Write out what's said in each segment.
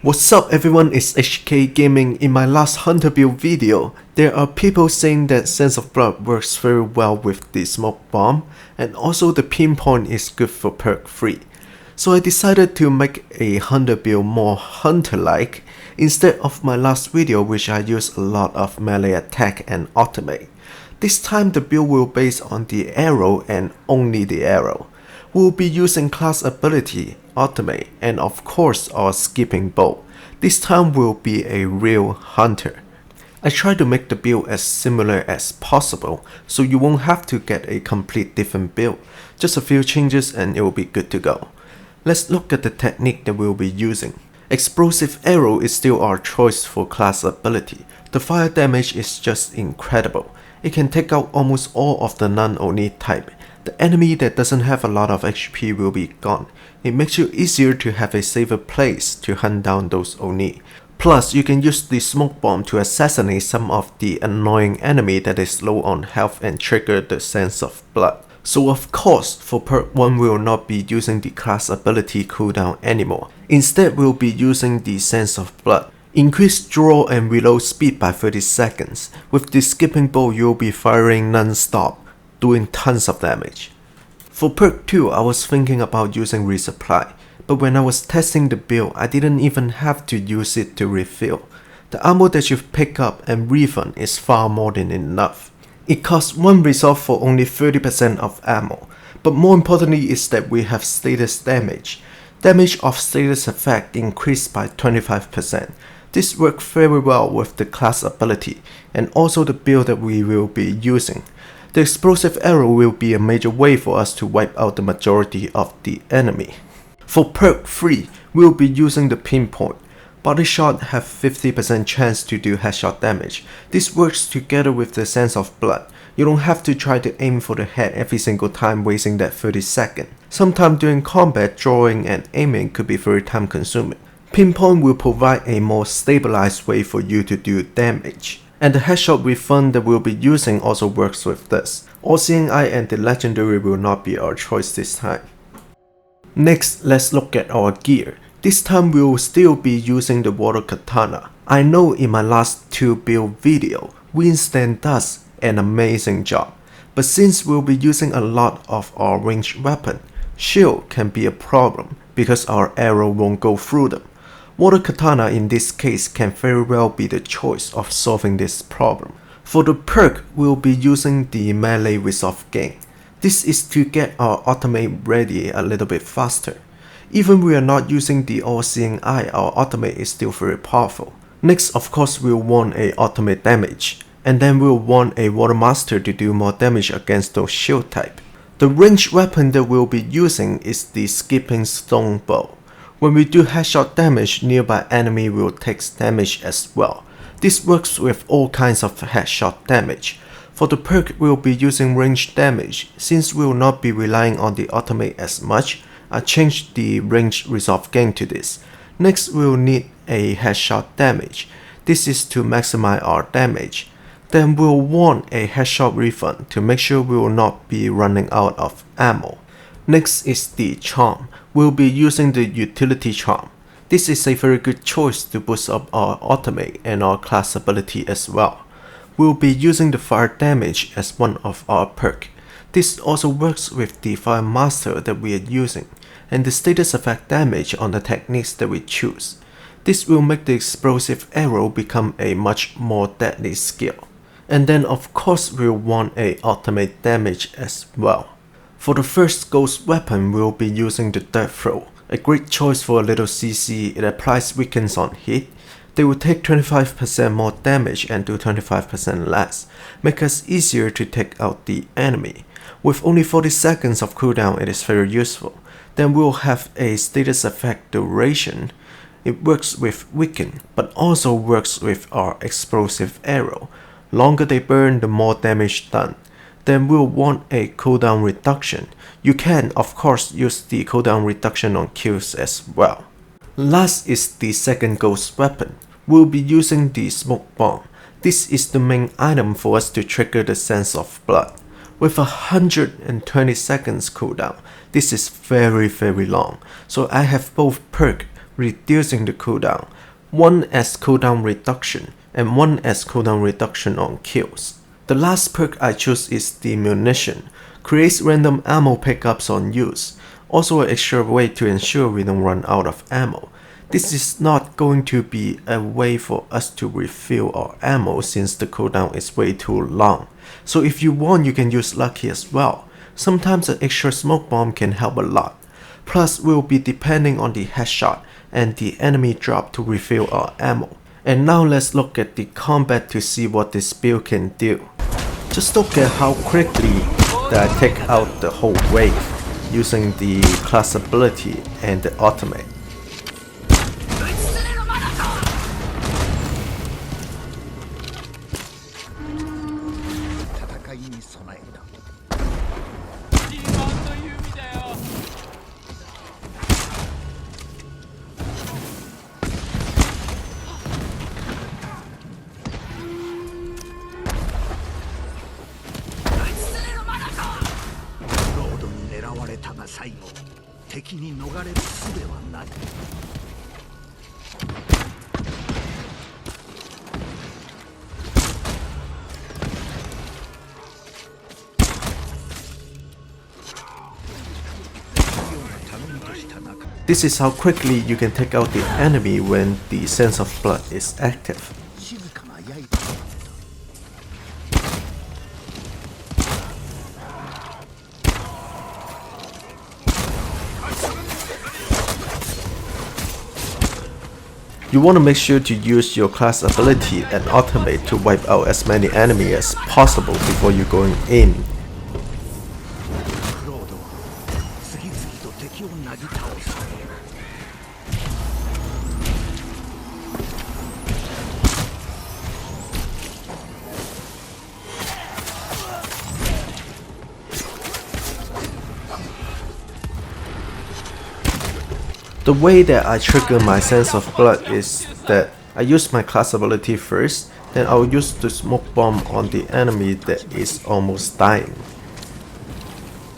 What's up everyone, it's HK Gaming. In my last Hunter build video, there are people saying that Sense of Blood works very well with the smoke bomb, and also the pinpoint is good for perk 3. So I decided to make a Hunter build more Hunter-like, instead of my last video which I used a lot of melee attack and automate. This time the build will base on the arrow and only the arrow. We'll be using class ability, automate, and of course our skipping bow. This time we'll be a real hunter. I try to make the build as similar as possible, so you won't have to get a complete different build. Just a few changes and it will be good to go. Let's look at the technique that we'll be using. Explosive arrow is still our choice for class ability. The fire damage is just incredible. It can take out almost all of the non-Oni type. The enemy that doesn't have a lot of HP will be gone. It makes it easier to have a safer place to hunt down those Oni. Plus, you can use the smoke bomb to assassinate some of the annoying enemy that is low on health and trigger the Sense of Blood. So of course, for perk 1 we will not be using the class ability cooldown anymore. Instead, we'll be using the Sense of Blood. Increase draw and reload speed by 30 seconds. With the skipping bow, you'll be firing non-stop, doing tons of damage. For perk 2, I was thinking about using resupply, but when I was testing the build, I didn't even have to use it to refill. The ammo that you pick up and refund is far more than enough. It costs 1 resolve for only 30% of ammo, but more importantly is that we have status damage. Damage of status effect increased by 25%. This works very well with the class ability and also the build that we will be using. The explosive arrow will be a major way for us to wipe out the majority of the enemy. For perk 3, we'll be using the pinpoint. Body shot have 50% chance to do headshot damage. This works together with the Sense of Blood. You don't have to try to aim for the head every single time, wasting that 30 seconds. Sometimes during combat, drawing and aiming could be very time consuming. Pinpoint will provide a more stabilized way for you to do damage. And the headshot refund that we'll be using also works with this. All-Seeing Eye and the Legendary will not be our choice this time. Next, let's look at our gear. This time we'll still be using the water katana. I know in my last 2 build video, Winston does an amazing job. But since we'll be using a lot of our ranged weapon, shield can be a problem because our arrow won't go through them. Water katana in this case can very well be the choice of solving this problem. For the perk, we'll be using the melee resolve gain. This is to get our automate ready a little bit faster. Even we are not using the all-seeing eye, our automate is still very powerful. Next, of course, we'll want a automate damage, and then we'll want a water master to do more damage against those shield type. The ranged weapon that we'll be using is the skipping stone bow. When we do headshot damage, nearby enemy will take damage as well. This works with all kinds of headshot damage. For the perk, we'll be using ranged damage. Since we will not be relying on the automate as much, I changed the ranged resolve gain to this. Next, we'll need a headshot damage. This is to maximize our damage. Then we'll want a headshot refund to make sure we will not be running out of ammo. Next is the charm. We'll be using the utility charm. This is a very good choice to boost up our automate and our class ability as well. We'll be using the fire damage as one of our perk. This also works with the fire master that we are using, and the status effect damage on the techniques that we choose. This will make the explosive arrow become a much more deadly skill. And then of course we'll want a automate damage as well. For the first ghost weapon, we'll be using the Death Throw. A great choice for a little CC. It applies weakens on hit. They will take 25% more damage and do 25% less, make us easier to take out the enemy. With only 40 seconds of cooldown, it is very useful. Then we'll have a status effect duration. It works with weaken, but also works with our explosive arrow. Longer they burn, the more damage done. Then we'll want a cooldown reduction. You can of course use the cooldown reduction on kills as well. Last is the second ghost weapon. We'll be using the smoke bomb. This is the main item for us to trigger the Sense of Blood. With 120 seconds cooldown, this is very long. So I have both perk reducing the cooldown, one as cooldown reduction, and one as cooldown reduction on kills. The last perk I choose is the munition, creates random ammo pickups on use, also an extra way to ensure we don't run out of ammo. This is not going to be a way for us to refill our ammo since the cooldown is way too long, so if you want you can use lucky as well. Sometimes an extra smoke bomb can help a lot. Plus we'll be depending on the headshot and the enemy drop to refill our ammo. And now let's look at the combat to see what this build can do. Just look at how quickly that I take out the whole wave using the class ability and the ultimate. This is how quickly you can take out the enemy when the sense of blood is active. You want to make sure to use your class ability and ultimate to wipe out as many enemies as possible before you going in. The way that I trigger my sense of blood is that I use my class ability first, then I'll use the smoke bomb on the enemy that is almost dying.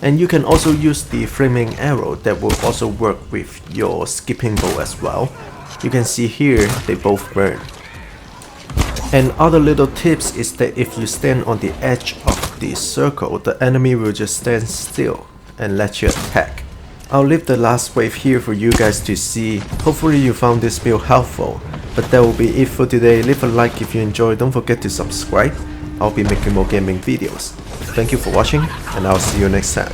And you can also use the flaming arrow that will also work with your skipping bow as well. You can see here they both burn. And other little tips is that if you stand on the edge of the circle, the enemy will just stand still and let you attack. I'll leave the last wave here for you guys to see. Hopefully you found this build helpful. But that will be it for today. Leave a like if you enjoyed. Don't forget to subscribe. I'll be making more gaming videos. Thank you for watching, and I'll see you next time.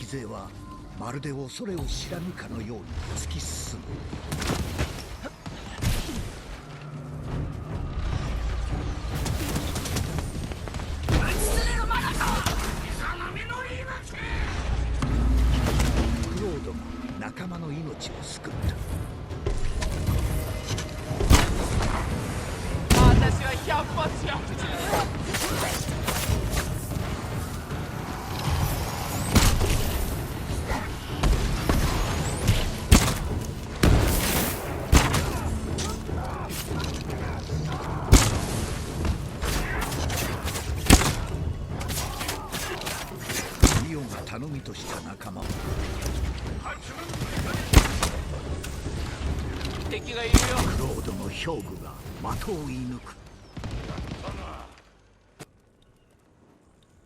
勢はまるで恐れを知らぬかのように突き進む。クロードが仲間の命を救った。私は百発百中。敵がいるよ。クロードの兵具が的を射抜く。